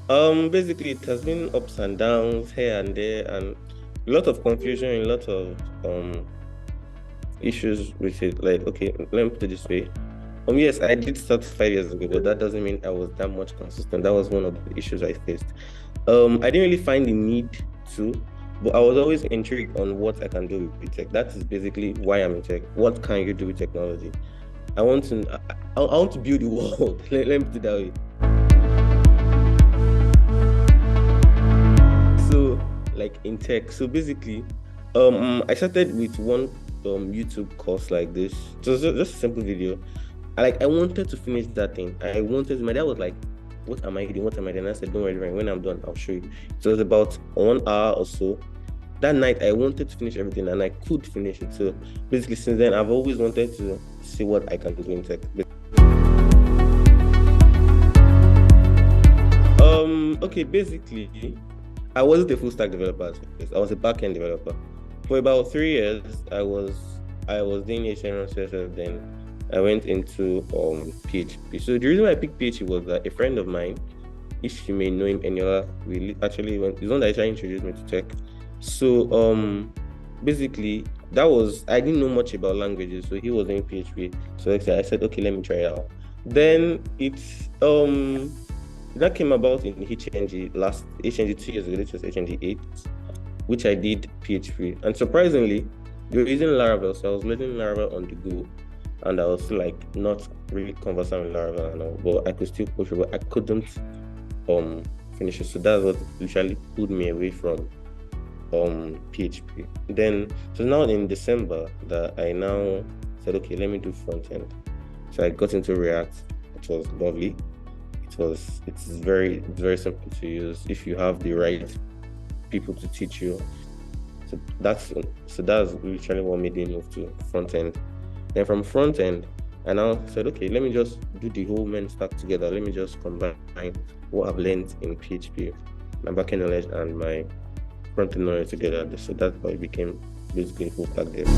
Basically, it has been ups and downs here and there, and a lot of confusion, a lot of issues with it. Like, okay, let me put it this way. Yes, I did start 5 years ago, but that doesn't mean I was that much consistent. That was one of the issues I faced. I didn't really find the need to, but I was always intrigued on what I can do with tech. That is basically why I'm in tech. What can you do with technology? I want to, I want to build the world. Let me put it that way. So, like in tech, so basically, I started with one YouTube course like this. Just a simple video. I wanted to finish that thing. My dad was like, what am I doing? What am I doing? I said, don't worry, Ryan, when I'm done, I'll show you. So it was about 1 hour or so. That night, I wanted to finish everything and I could finish it. So basically, since then, I've always wanted to see what I can do in tech. Okay, basically, I wasn't a full stack developer at first. I was a back-end developer. For about 3 years, I was doing HTML CSS, then I went into PHP. So the reason why I picked PHP was that a friend of mine, if you may know him, Eniola, we actually went, he's one that actually introduced me to tech. So basically that was, I didn't know much about languages, so he was doing PHP. So I said, okay, let me try it out. Then that came about in HNG 2 years ago, which was HNG 8, which I did PHP. And surprisingly, we were using Laravel, so I was learning Laravel on the go. And I was like not really conversant with Laravel and all, but I could still push it, but I couldn't finish it. So that's what literally pulled me away from PHP. Then so now in December that I now said, okay, let me do front end. So I got into React, which was lovely. It's very simple to use if you have the right people to teach you. So that's literally what made me move to front end. Then from front end, I now said, okay, let me just do the whole main stack together. Let me just combine what I've learned in PHP, my backend knowledge and my front end knowledge together. So that's how it became basically full stack dev.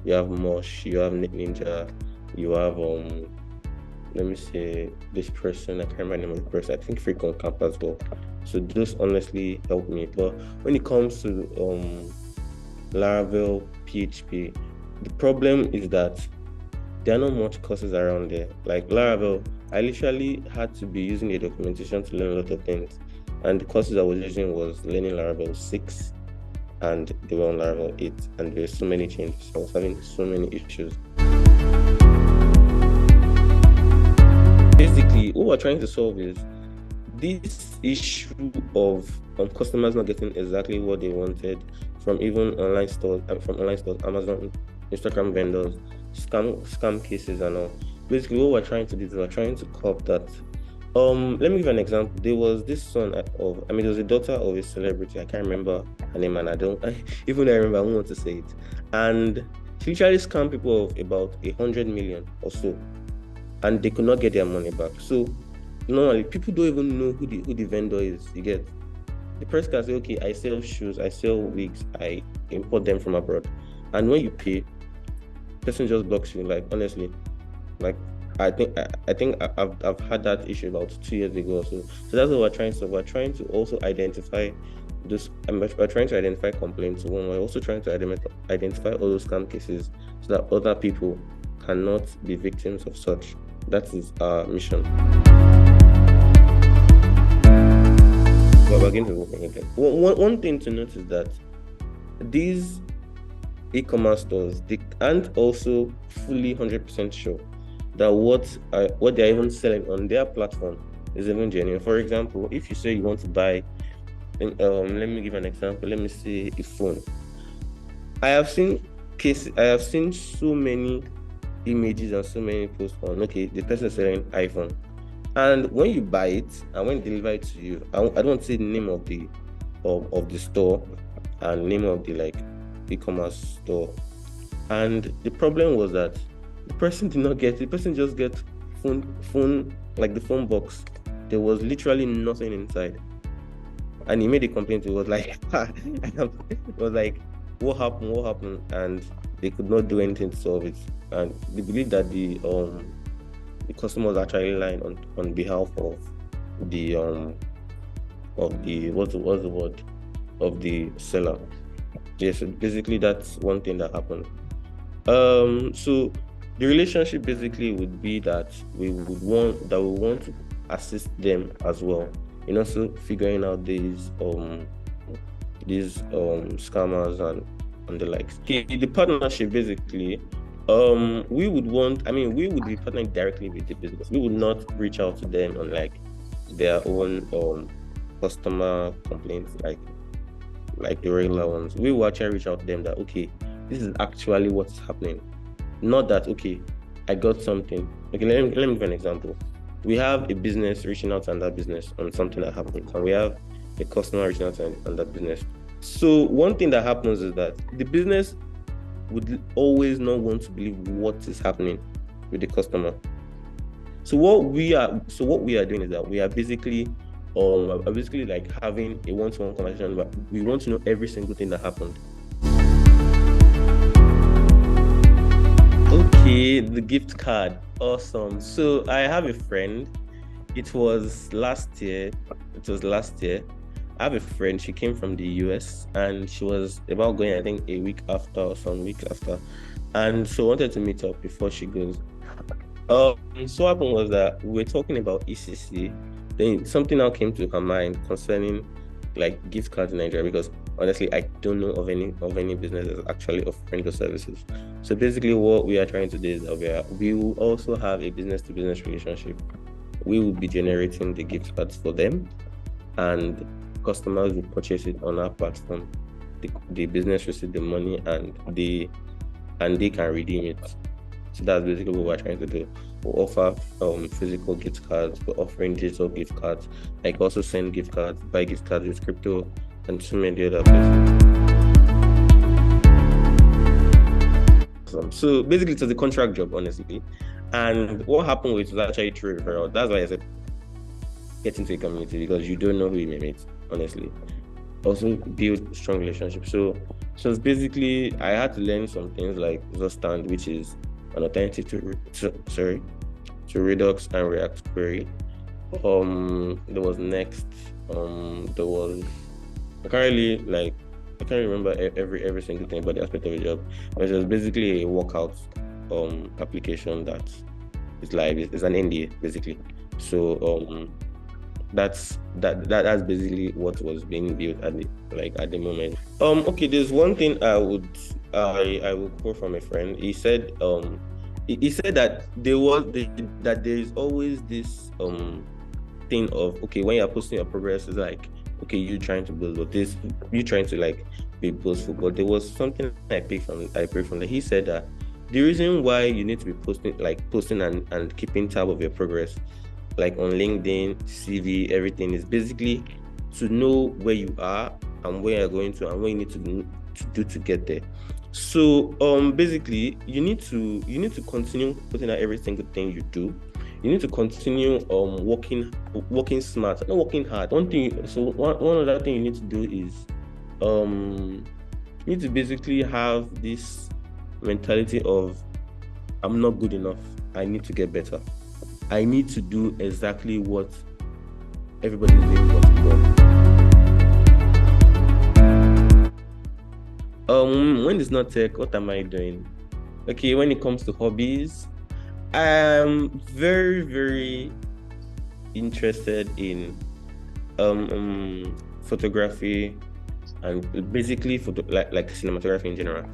You have Mosh, you have Ninja, you have let me say this person, I can't remember the name of the person, I think Freak on Camp as well. So those honestly helped me. But when it comes to Laravel, PHP, the problem is that there are not much courses around there. Like Laravel, I literally had to be using the documentation to learn a lot of things. And the courses I was using was learning Laravel 6 and they were on Laravel 8, and there were so many changes. I was having so many issues. Basically, what we're trying to solve is this issue of customers not getting exactly what they wanted from even online stores, Amazon, Instagram vendors, scam cases and all. Basically, what we're trying to do is we're trying to cop that. Let me give an example. There was this there was a daughter of a celebrity. I can't remember her name, and even though I remember, I won't want to say it. And she literally scammed people of about 100 million or so, and they could not get their money back. So normally, people don't even know who the vendor is. You get, the person can say, okay, I sell shoes, I sell wigs, I import them from abroad, and when you pay, the person just blocks you. Like honestly, like I think I've had that issue about 2 years ago or so. So that's what we're trying to. We're trying to also identify this. We're trying to identify complaints. We're also trying to identify all those scam cases so that other people cannot be victims of such. That is our mission. But we're going to work on it. One thing to note is that these e-commerce stores, they aren't also fully 100% sure that what they're even selling on their platform is even genuine. For example, if you say you want to buy, let me give an example. Let me say a phone. I have seen so many images and so many posts on, okay, the person is selling iPhone, and when you buy it and when delivered to you, I don't want to say the name of the store and name of the e-commerce store. And the problem was that the person did not get it. The person just get phone like the phone box. There was literally nothing inside. And he made a complaint. It was like it was like, what happened? And they could not do anything to solve it. And they believe that the customer was actually lying on behalf of the what's the word of the seller. Yes, basically that's one thing that happened. So the relationship basically would be that we want to assist them as well, in also figuring out these scammers and the likes. The partnership basically, we would be partnering directly with the business. We would not reach out to them on like their own customer complaints like the regular ones. We will actually reach out to them that, okay, this is actually what's happening. Not that, okay, I got something. Okay, let me give an example. We have a business reaching out to another business on something that happens, and we have a customer reaching out to another business. So one thing that happens is that the business would always not want to believe what is happening with the customer. So what we are doing is that we are basically like having a one-to-one conversation, but we want to know every single thing that happened. Okay, the gift card. Awesome. So I have a friend. It was last year. I have a friend. She came from the US and she was about going, I think, a week after or some weeks after. And so wanted to meet up before she goes. So what happened was that we were talking about ECC. Then something now came to her mind concerning like gift cards in Nigeria, because honestly, I don't know of any businesses actually offering those services. So basically, what we are trying to do is that we will also have a business-to-business relationship. We will be generating the gift cards for them, and customers will purchase it on our platform. The business receive the money, and they can redeem it. So that's basically what we're trying to do. We offer physical gift cards. We're offering digital gift cards. I can also send gift cards, buy gift cards with crypto, and so many other places. So basically, it was a contract job, honestly. And what happened was actually true referral. That's why I said get into a community, because you don't know who you may meet, honestly. Also build strong relationships. So it's basically I had to learn some things like Zostand, which is an alternative to Redux and React query. There was Next. There was I can't remember every single thing about the aspect of the job, but it was basically a workout application that is live. It's an NDA basically. So that's basically what was being built at the moment. Okay, there's one thing I will quote from a friend. He said that there is always this thing of, okay, when you're posting your progress, it's like, okay, you trying to build this, you trying to like be boastful. But there was something I picked from that. He said that the reason why you need to be posting and keeping tab of your progress, like on LinkedIn, CV, everything, is basically to know where you are and where you're going to and what you need to do to get there. So basically you need to continue putting out every single thing you do. You need to continue working smart, not working hard. One other thing you need to do is you need to basically have this mentality of, I'm not good enough, I need to get better. I need to do exactly what everybody's doing but more. When it's not tech, what am I doing? Okay, when it comes to hobbies, I am very, very interested in photography and basically like cinematography in general.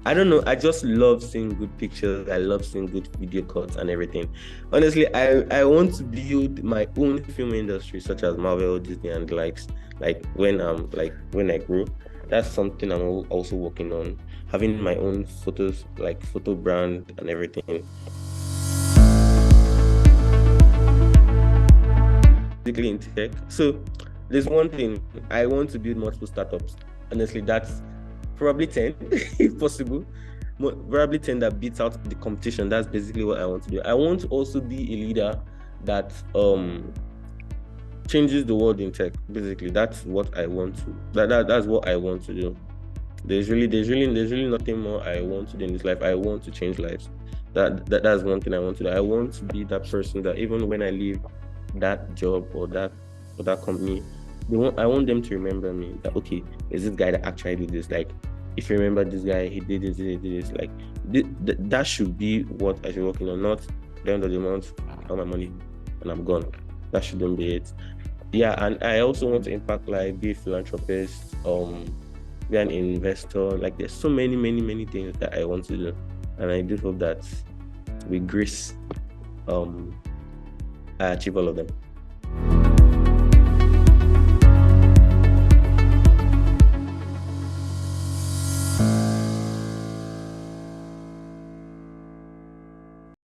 I don't know, I just love seeing good pictures. I love seeing good video cuts and everything. Honestly, I want to build my own film industry, such as Marvel, Disney, and the likes. Like when I grow, that's something I'm also working on. Having my own photo brand and everything. Basically in tech. So there's one thing, I want to build multiple startups. Honestly, that's probably 10 if possible. Probably 10 that beats out the competition. That's basically what I want to do. I want to also be a leader that changes the world in tech. Basically, that's what I want to. That's what I want to do. There's really nothing more I want to do in this life. I want to change lives. That's one thing I want to do. I want to be that person that even when I leave that job or that company, I want them to remember me, that okay, is this guy that actually did this? Like, if you remember this guy, he did this, he did this. Like, that should be what I should be working on, not the end of the month, all my money, and I'm gone. That shouldn't be it. Yeah, and I also want to impact, like, be a philanthropist, be an investor. Like, there's so many, many, many things that I want to do, and I do hope that with grace, I achieve all of them.